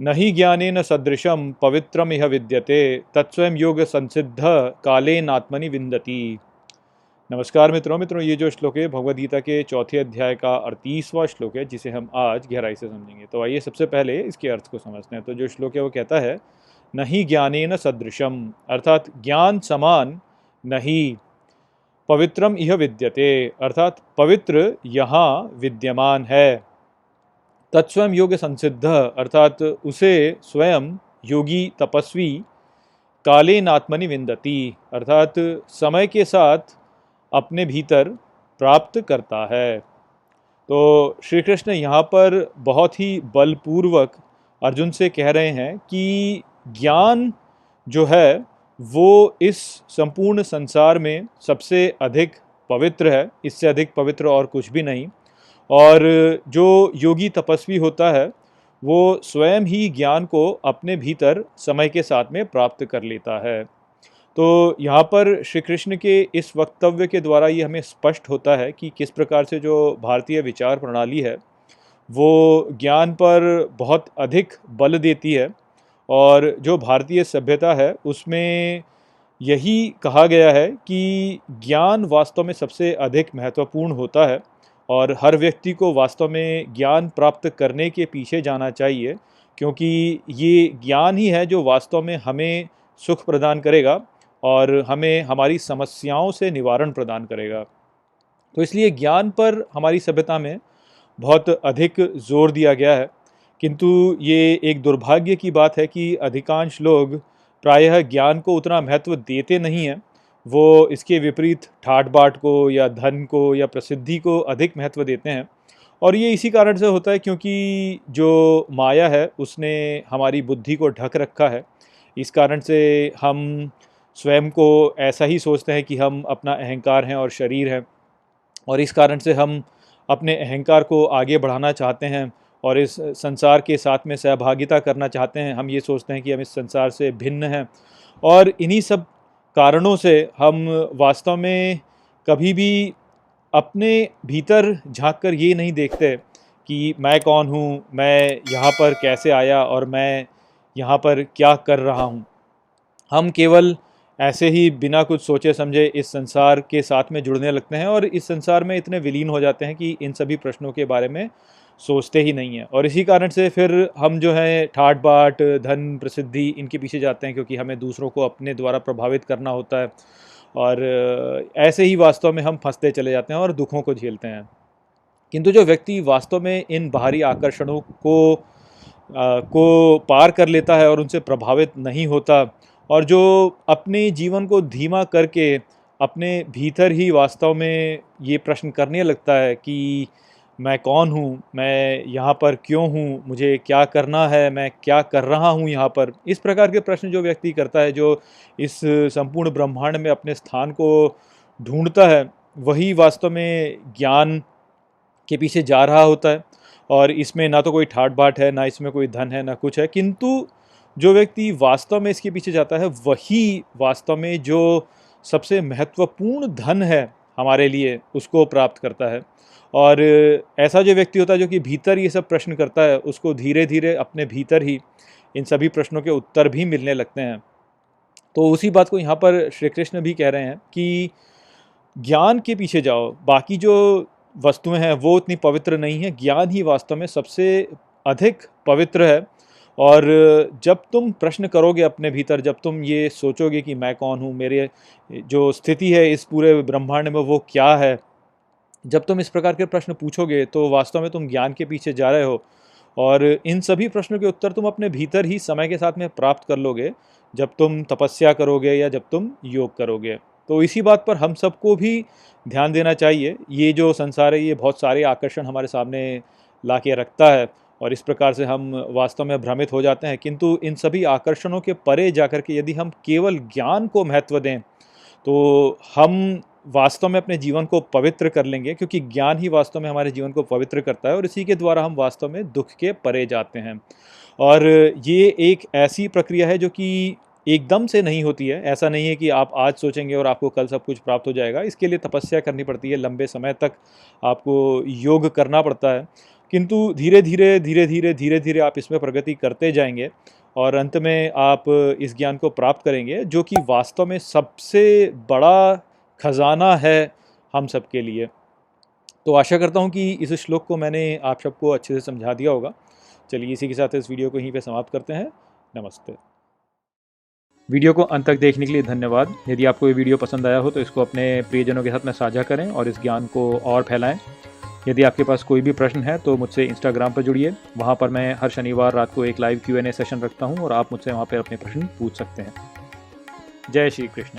न हि ज्ञानेन सदृशं पवित्रमिह विद्यते तत्स्वयं योग संसिद्ध कालेनात्मनि विन्दति। नमस्कार मित्रों, ये जो श्लोक है भगवद गीता के चौथे अध्याय का 38वां श्लोक है, जिसे हम आज गहराई से समझेंगे। तो आइए सबसे पहले इसके अर्थ को समझते हैं। तो जो श्लोक है वो कहता है, न हि ज्ञानेन सदृशम, अर्थात ज्ञान समान नहीं, पवित्रम इह विद्यते, अर्थात पवित्र यहाँ विद्यमान है, तत्स्वयं योग संसिद्ध, अर्थात उसे स्वयं योगी तपस्वी कालेन आत्मनि विन्दति, अर्थात समय के साथ अपने भीतर प्राप्त करता है। तो श्री कृष्ण यहाँ पर बहुत ही बलपूर्वक अर्जुन से कह रहे हैं कि ज्ञान जो है वो इस संपूर्ण संसार में सबसे अधिक पवित्र है, इससे अधिक पवित्र और कुछ भी नहीं। और जो योगी तपस्वी होता है वो स्वयं ही ज्ञान को अपने भीतर समय के साथ में प्राप्त कर लेता है। तो यहाँ पर श्री कृष्ण के इस वक्तव्य के द्वारा ये हमें स्पष्ट होता है कि किस प्रकार से जो भारतीय विचार प्रणाली है वो ज्ञान पर बहुत अधिक बल देती है, और जो भारतीय सभ्यता है उसमें यही कहा गया है कि ज्ञान वास्तव में सबसे अधिक महत्वपूर्ण होता है और हर व्यक्ति को वास्तव में ज्ञान प्राप्त करने के पीछे जाना चाहिए, क्योंकि ये ज्ञान ही है जो वास्तव में हमें सुख प्रदान करेगा और हमें हमारी समस्याओं से निवारण प्रदान करेगा। तो इसलिए ज्ञान पर हमारी सभ्यता में बहुत अधिक जोर दिया गया है, किंतु ये एक दुर्भाग्य की बात है कि अधिकांश लोग प्रायः ज्ञान को उतना महत्व देते नहीं हैं। वो इसके विपरीत ठाट बाट को या धन को या प्रसिद्धि को अधिक महत्व देते हैं, और ये इसी कारण से होता है क्योंकि जो माया है उसने हमारी बुद्धि को ढक रखा है। इस कारण से हम स्वयं को ऐसा ही सोचते हैं कि हम अपना अहंकार हैं और शरीर हैं, और इस कारण से हम अपने अहंकार को आगे बढ़ाना चाहते हैं और इस संसार के साथ में सहभागिता करना चाहते हैं। हम ये सोचते हैं कि हम इस संसार से भिन्न हैं, और इन्हीं सब कारणों से हम वास्तव में कभी भी अपने भीतर झांककर ये नहीं देखते कि मैं कौन हूँ, मैं यहाँ पर कैसे आया और मैं यहाँ पर क्या कर रहा हूँ। हम केवल ऐसे ही बिना कुछ सोचे समझे इस संसार के साथ में जुड़ने लगते हैं और इस संसार में इतने विलीन हो जाते हैं कि इन सभी प्रश्नों के बारे में सोचते ही नहीं हैं, और इसी कारण से फिर हम जो है ठाट बाट, धन, प्रसिद्धि, इनके पीछे जाते हैं, क्योंकि हमें दूसरों को अपने द्वारा प्रभावित करना होता है, और ऐसे ही वास्तव में हम फंसते चले जाते हैं और दुखों को झेलते हैं। किंतु जो व्यक्ति वास्तव में इन बाहरी आकर्षणों को पार कर लेता है और उनसे प्रभावित नहीं होता, और जो अपने जीवन को धीमा करके अपने भीतर ही वास्तव में ये प्रश्न करने लगता है कि मैं कौन हूँ, मैं यहाँ पर क्यों हूँ, मुझे क्या करना है, मैं क्या कर रहा हूँ यहाँ पर, इस प्रकार के प्रश्न जो व्यक्ति करता है, जो इस संपूर्ण ब्रह्मांड में अपने स्थान को ढूंढता है, वही वास्तव में ज्ञान के पीछे जा रहा होता है। और इसमें ना तो कोई ठाट बाट है, ना इसमें कोई धन है, ना कुछ है, किंतु जो व्यक्ति वास्तव में इसके पीछे जाता है वही वास्तव में जो सबसे महत्वपूर्ण धन है हमारे लिए, उसको प्राप्त करता है। और ऐसा जो व्यक्ति होता है जो कि भीतर ये सब प्रश्न करता है, उसको धीरे धीरे अपने भीतर ही इन सभी प्रश्नों के उत्तर भी मिलने लगते हैं। तो उसी बात को यहाँ पर श्री कृष्ण भी कह रहे हैं कि ज्ञान के पीछे जाओ, बाकी जो वस्तुएं हैं वो इतनी पवित्र नहीं है, ज्ञान ही वास्तव में सबसे अधिक पवित्र है। और जब तुम प्रश्न करोगे अपने भीतर, जब तुम ये सोचोगे कि मैं कौन हूँ, मेरे जो स्थिति है इस पूरे ब्रह्मांड में वो क्या है, जब तुम इस प्रकार के प्रश्न पूछोगे तो वास्तव में तुम ज्ञान के पीछे जा रहे हो, और इन सभी प्रश्नों के उत्तर तुम अपने भीतर ही समय के साथ में प्राप्त कर लोगे, जब तुम तपस्या करोगे या जब तुम योग करोगे। तो इसी बात पर हम सबको भी ध्यान देना चाहिए। ये जो संसार है ये बहुत सारे आकर्षण हमारे सामने ला के रखता है, और इस प्रकार से हम वास्तव में भ्रमित हो जाते हैं। किंतु इन सभी आकर्षणों के परे जाकर के यदि हम केवल ज्ञान को महत्व दें तो हम वास्तव में अपने जीवन को पवित्र कर लेंगे, क्योंकि ज्ञान ही वास्तव में हमारे जीवन को पवित्र करता है, और इसी के द्वारा हम वास्तव में दुख के परे जाते हैं। और ये एक ऐसी प्रक्रिया है जो कि एकदम से नहीं होती है। ऐसा नहीं है कि आप आज सोचेंगे और आपको कल सब कुछ प्राप्त हो जाएगा। इसके लिए तपस्या करनी पड़ती है, लंबे समय तक आपको योग करना पड़ता है। किंतु धीरे धीरे आप इसमें प्रगति करते जाएंगे और अंत में आप इस ज्ञान को प्राप्त करेंगे, जो कि वास्तव में सबसे बड़ा खजाना है हम सबके लिए। तो आशा करता हूँ कि इस श्लोक को मैंने आप सबको अच्छे से समझा दिया होगा। चलिए इसी के साथ इस वीडियो को यहीं पे समाप्त करते हैं। नमस्ते। वीडियो को अंत तक देखने के लिए धन्यवाद। यदि आपको ये वीडियो पसंद आया हो तो इसको अपने प्रियजनों के साथ में साझा करें और इस ज्ञान को और फैलाएं। यदि आपके पास कोई भी प्रश्न है तो मुझसे इंस्टाग्राम पर जुड़िए। वहाँ पर मैं हर शनिवार रात को एक लाइव Q&A सेशन रखता हूँ और आप मुझसे वहाँ पर अपने प्रश्न पूछ सकते हैं। जय श्री कृष्ण।